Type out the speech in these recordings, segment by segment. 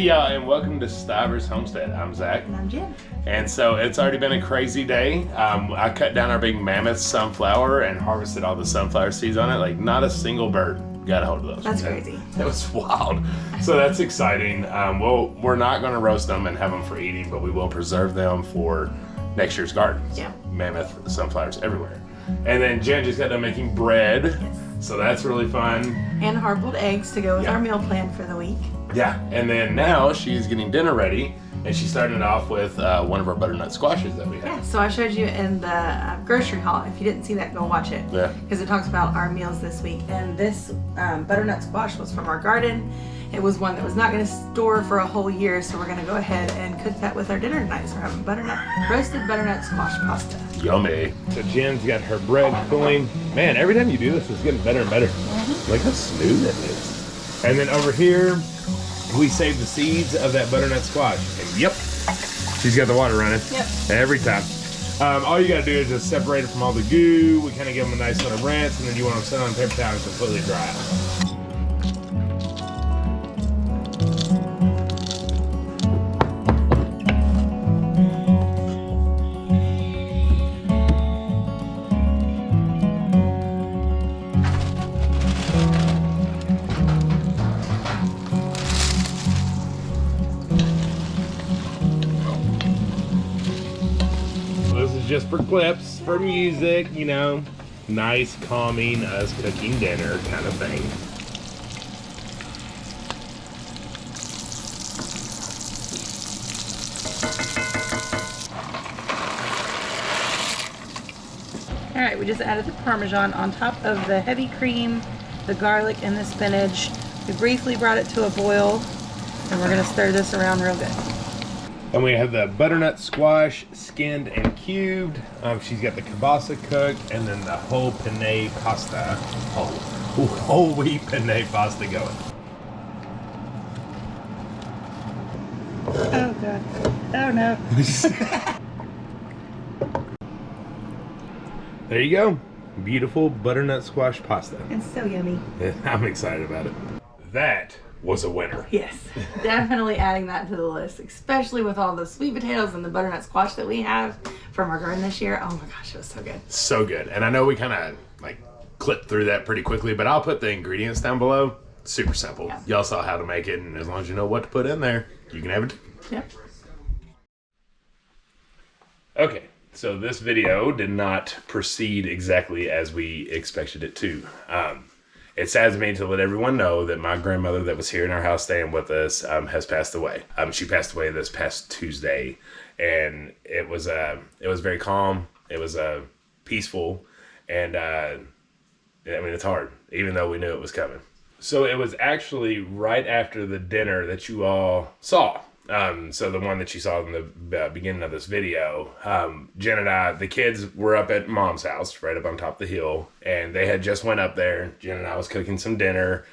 Hey y'all, and welcome to Stivers Homestead. I'm Zach. And I'm Jen. And so it's already been a crazy day. I cut down our big mammoth sunflower and harvested all the sunflower seeds on it. Like not a single bird got a hold of those. That's crazy. That was wild. So that's exciting. We're not going to roast them and have them for eating, but we will preserve them for next year's gardens. Yeah. Mammoth sunflowers everywhere. And then Jen just got done making bread. Yes. So that's really fun. And hard-boiled eggs to go with our meal plan for the week. Yeah, and then now she's getting dinner ready, and she's starting it off with one of our butternut squashes that we have. Yeah, so I showed you in the grocery haul. If you didn't see that, go watch it. Yeah. Because it talks about our meals this week. And this butternut squash was from our garden. It was one that was not going to store for a whole year, so we're going to go ahead and cook that with our dinner tonight. So we're having roasted butternut squash pasta. Yummy. So Jen's got her bread cooling. Man, every time you do this, it's getting better and better. Look how smooth it is. And then over here, we saved the seeds of that butternut squash. And yep, she's got the water running. Yep. Every time. All you gotta do is just separate it from all the goo. We kind of give them a nice little rinse, and then you want them set on paper towel and completely dry out. Just for clips, for music, you know, nice, calming, us cooking dinner kind of thing. All right, we just added the parmesan on top of the heavy cream, the garlic, and the spinach. We briefly brought it to a boil, and we're gonna stir this around real good. And we have the butternut squash skinned and cubed. She's got the kielbasa cooked, and then the whole penne pasta, whole wheat penne pasta going. Oh God! Oh no! There you go, beautiful butternut squash pasta. It's so yummy. I'm excited about it. That was a winner. Yes, definitely adding that to the list, especially with all the sweet potatoes and the butternut squash that we have from our garden this year. Oh my gosh, it was so good. So good. And I know we kind of like clipped through that pretty quickly, but I'll put the ingredients down below. Super simple. Yeah. Y'all saw how to make it, and as long as you know what to put in there, you can have it. Yep. Okay, so this video did not proceed exactly as we expected it to. It saddens me to let everyone know that my grandmother that was here in our house staying with us has passed away. She passed away this past Tuesday, and it was very calm. It was peaceful, and I mean, it's hard, even though we knew it was coming. So it was actually right after the dinner that you all saw. So the one that you saw in the beginning of this video, Jen and I, the kids were up at Mom's house, right up on top of the hill, and they had just went up there. Jen and I was cooking some dinner.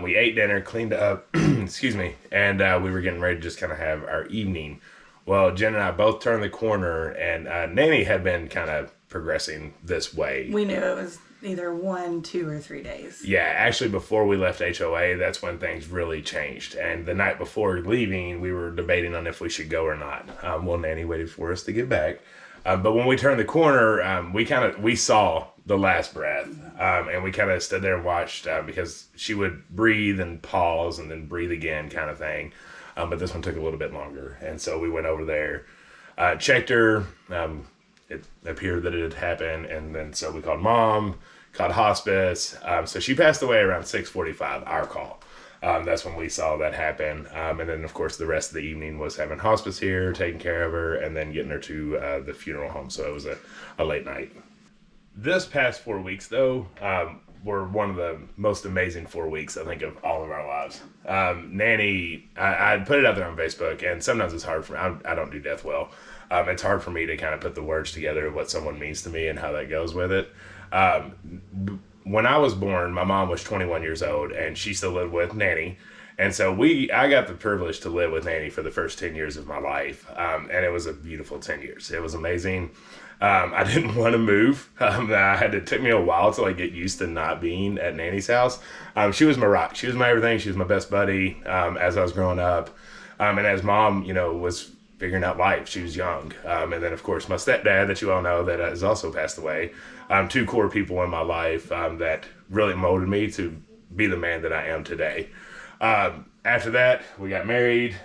We ate dinner, cleaned up, excuse me, and we were getting ready to just kind of have our evening. Well, Jen and I both turned the corner, and Nanny had been kind of progressing this way. We knew it was either 1, 2, or 3 days. Yeah, actually before we left HOA, that's when things really changed. And the night before leaving, we were debating on if we should go or not. Well, Nanny waited for us to get back. But when we turned the corner, we saw the last breath. And we kind of stood there and watched because she would breathe and pause and then breathe again kind of thing. But this one took a little bit longer. And so we went over there, checked her. It appeared that it had happened, and then so we called Mom, called hospice. So she passed away around 6:45, our call. That's when we saw that happen. And then, of course, the rest of the evening was having hospice here, taking care of her, and then getting her to the funeral home. So it was a late night. This past 4 weeks, though, were one of the most amazing 4 weeks, I think, of all of our lives. Nanny, I put it out there on Facebook, and sometimes it's hard for me. I don't do death well. It's hard for me to kind of put the words together of what someone means to me and how that goes with it. When I was born, my mom was 21 years old, and she still lived with Nanny. And so I got the privilege to live with Nanny for the first 10 years of my life. And it was a beautiful 10 years. It was amazing. I didn't want to move. It took me a while to get used to not being at Nanny's house. She was my rock. She was my everything. She was my best buddy as I was growing up. And as Mom, was figuring out life. She was young. And then, of course, my stepdad that you all know that has also passed away. Two core people in my life that really molded me to be the man that I am today. After that, we got married.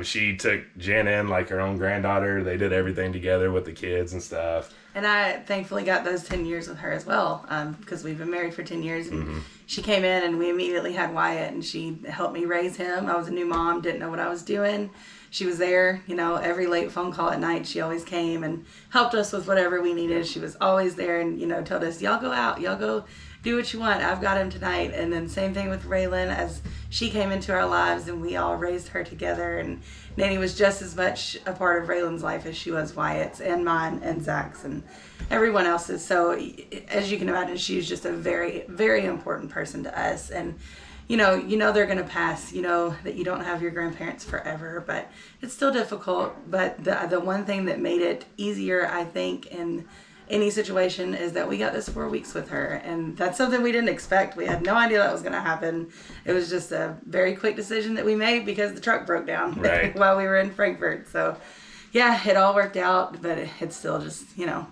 She took Jen in like her own granddaughter. They did everything together with the kids and stuff. And I thankfully got those 10 years with her as well, because we've been married for 10 years. And she came in and we immediately had Wyatt, and she helped me raise him. I was a new mom, didn't know what I was doing. She was there, every late phone call at night. She always came and helped us with whatever we needed. She was always there and, told us, y'all go out, y'all go do what you want. I've got him tonight. And then same thing with Raylan as she came into our lives and we all raised her together. And Nanny was just as much a part of Raylan's life as she was Wyatt's and mine and Zach's and everyone else's. So as you can imagine, she's just a very, very important person to us. And you know they're going to pass, that you don't have your grandparents forever, but it's still difficult. But the one thing that made it easier, I think, in any situation is that we got this 4 weeks with her. And that's something we didn't expect. We had no idea that was going to happen. It was just a very quick decision that we made because the truck broke down while we were in Frankfurt. So yeah, it all worked out, but it's still just,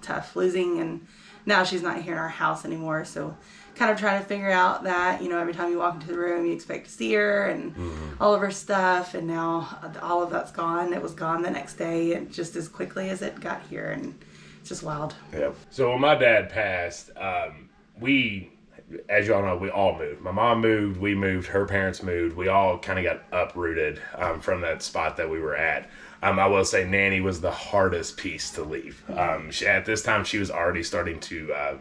tough losing. And now she's not here in our house anymore. So kind of trying to figure out that, every time you walk into the room, you expect to see her and all of her stuff. And now all of that's gone. It was gone the next day, and just as quickly as it got here. And it's just wild. Yeah. So when my dad passed, we, as y'all know, we all moved. My mom moved, we moved, her parents moved. We all kind of got uprooted from that spot that we were at. I will say Nanny was the hardest piece to leave. At this time, she was already starting to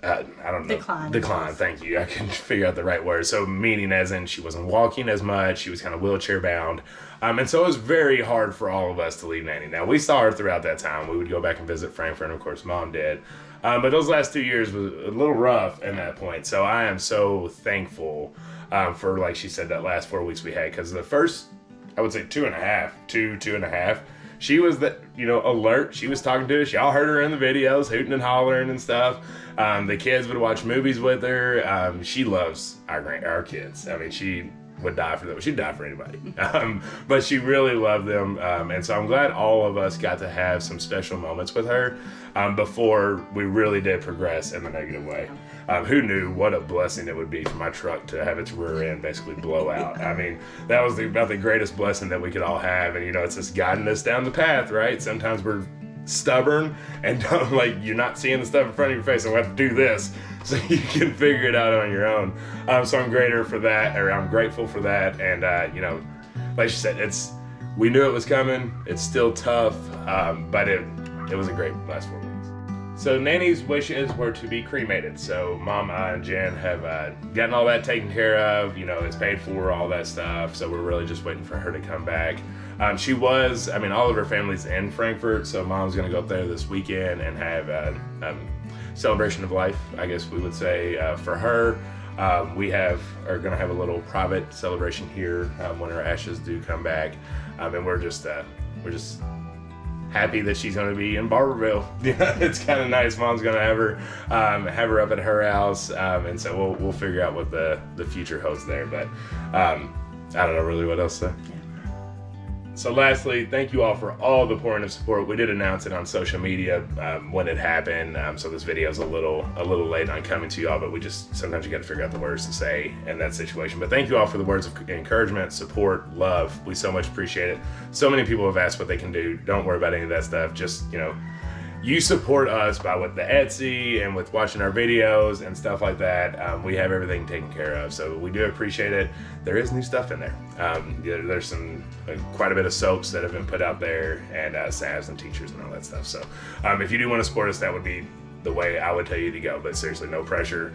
I don't know. Decline. Thank you. I couldn't figure out the right word. So meaning as in she wasn't walking as much. She was kind of wheelchair bound. And so it was very hard for all of us to leave Nanny. Now, we saw her throughout that time. We would go back and visit Frankfurt, and of course, Mom did. But those last 2 years was a little rough in that point. So I am so thankful for, like she said, that last 4 weeks we had. Because the first, I would say two and a half, she was alert. She was talking to us. Y'all heard her in the videos, hooting and hollering and stuff. The kids would watch movies with her. She loves our kids. I mean, she would die for them. She'd die for anybody. But she really loved them. And so I'm glad all of us got to have some special moments with her before we really did progress in the negative way. Who knew what a blessing it would be for my truck to have its rear end basically blow out. I mean, that was about the greatest blessing that we could all have. And, it's just guiding us down the path, right? Sometimes we're stubborn and don't, you're not seeing the stuff in front of your face, and we have to do this so you can figure it out on your own. So I'm grateful for that. And, like she said, we knew it was coming. It's still tough, but it was a great last 4 weeks. So Nanny's wishes were to be cremated. So Mama and Jen have gotten all that taken care of. It's paid for, all that stuff. So we're really just waiting for her to come back. She was, all of her family's in Frankfurt. So Mom's going to go up there this weekend and have a celebration of life, I guess we would say, for her. We are going to have a little private celebration here when her ashes do come back. And we're just happy that she's going to be in Barbourville. It's kind of nice. Mom's going to have her up at her house, and so we'll figure out what the future holds there. But I don't know really what else to say. So lastly, thank you all for all the pouring of support. We did announce it on social media when it happened, so this video is a little late on coming to y'all, but sometimes you got to figure out the words to say in that situation. But thank you all for the words of encouragement, support, love. We so much appreciate it. So many people have asked what they can do. Don't worry about any of that stuff. Just, you support us with the Etsy and with watching our videos and stuff like that. We have everything taken care of, so we do appreciate it. There is new stuff in there. There's some quite a bit of soaps that have been put out there, and salves and tinctures and all that stuff. So if you do want to support us, that would be the way I would tell you to go. But seriously, no pressure.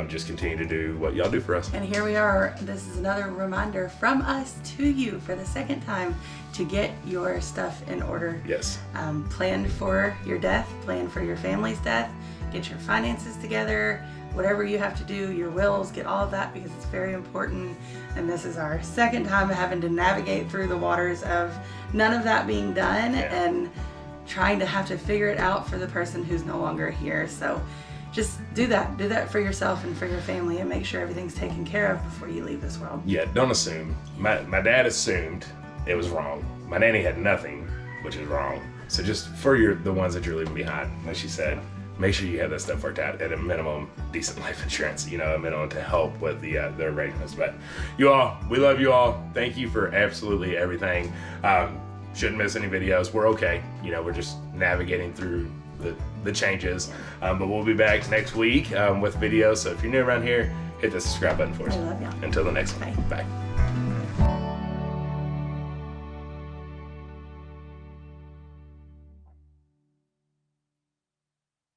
Just continue to do what y'all do for us. And here we are. This is another reminder from us to you for the second time to get your stuff in order. Yes. Plan for your death. Plan for your family's death. Get your finances together. whatever you have to do, your wills, get all of that because it's very important. And this is our second time having to navigate through the waters of none of that being done and trying to have to figure it out for the person who's no longer here. So just do that for yourself and for your family, and make sure everything's taken care of before you leave this world. Yeah, don't assume. My dad assumed it was wrong. My nanny had nothing, which is wrong. So just for the ones that you're leaving behind, like she said, make sure you have that stuff worked out, at a minimum, decent life insurance, you know, a minimum to help with the arrangements. But you all, we love you all. Thank you for absolutely everything. Shouldn't miss any videos. We're okay. You know, we're just navigating through the changes. But we'll be back next week with videos. So if you're new around here, hit the subscribe button for us. I love y'all. Until the next one. Bye. Bye.